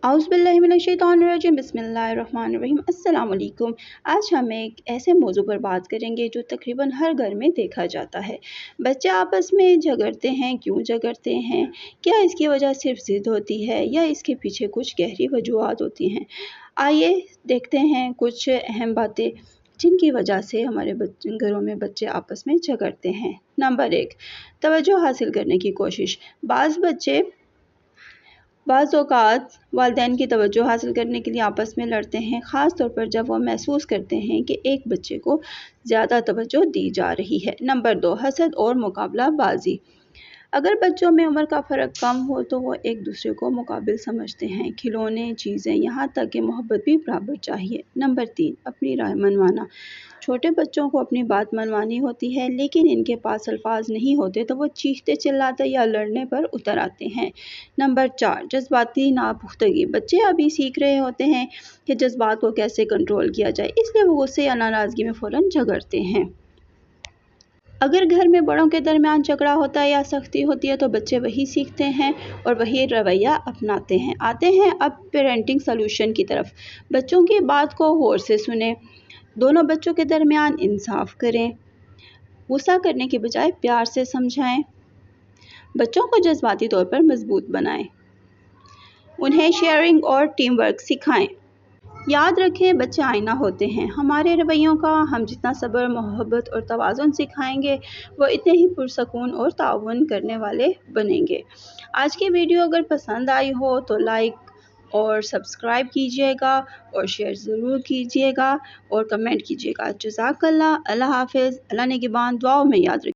اعوذ باللہ من الشیطان الرجیم بسم اللہ الرحمن الرحیم السلام علیکم۔ آج ہم ایک ایسے موضوع پر بات کریں گے جو تقریباً ہر گھر میں دیکھا جاتا ہے۔ بچے آپس میں جھگڑتے ہیں، کیوں جھگڑتے ہیں؟ کیا اس کی وجہ صرف ضد ہوتی ہے یا اس کے پیچھے کچھ گہری وجوہات ہوتی ہیں؟ آئیے دیکھتے ہیں کچھ اہم باتیں جن کی وجہ سے ہمارے گھروں میں بچے آپس میں جھگڑتے ہیں۔ نمبر 1، توجہ حاصل کرنے کی کوشش۔ بعض اوقات والدین کی توجہ حاصل کرنے کے لیے آپس میں لڑتے ہیں، خاص طور پر جب وہ محسوس کرتے ہیں کہ ایک بچے کو زیادہ توجہ دی جا رہی ہے۔ نمبر 2، حسد اور مقابلہ بازی۔ اگر بچوں میں عمر کا فرق کم ہو تو وہ ایک دوسرے کو مقابل سمجھتے ہیں، کھلونے، چیزیں، یہاں تک کہ محبت بھی برابر چاہیے۔ نمبر 3، اپنی رائے منوانا۔ چھوٹے بچوں کو اپنی بات منوانی ہوتی ہے لیکن ان کے پاس الفاظ نہیں ہوتے تو وہ چیختے چلاتے یا لڑنے پر اتر آتے ہیں۔ نمبر 4، جذباتی ناپختگی۔ بچے ابھی سیکھ رہے ہوتے ہیں کہ جذبات کو کیسے کنٹرول کیا جائے، اس لیے وہ غصے یا ناراضگی میں فوراً جھگڑتے ہیں۔ اگر گھر میں بڑوں کے درمیان جھگڑا ہوتا ہے یا سختی ہوتی ہے تو بچے وہی سیکھتے ہیں اور وہی رویہ اپناتے ہیں۔ آتے ہیں اب پیرنٹنگ سولوشن کی طرف۔ بچوں کی بات کو غور سے سنیں، دونوں بچوں کے درمیان انصاف کریں، غصہ کرنے کی بجائے پیار سے سمجھائیں، بچوں کو جذباتی طور پر مضبوط بنائیں، انہیں شیئرنگ اور ٹیم ورک سکھائیں۔ یاد رکھیں بچے آئینہ ہوتے ہیں ہمارے رویوں کا۔ ہم جتنا صبر، محبت اور توازن سکھائیں گے وہ اتنے ہی پرسکون اور تعاون کرنے والے بنیں گے۔ آج کی ویڈیو اگر پسند آئی ہو تو لائک اور سبسکرائب کیجیے گا اور شیئر ضرور کیجیے گا اور کمنٹ کیجیے گا۔ جزاک اللہ۔ اللہ حافظ۔ اللہ نگہبان۔ دعاؤں میں یاد رکھیے۔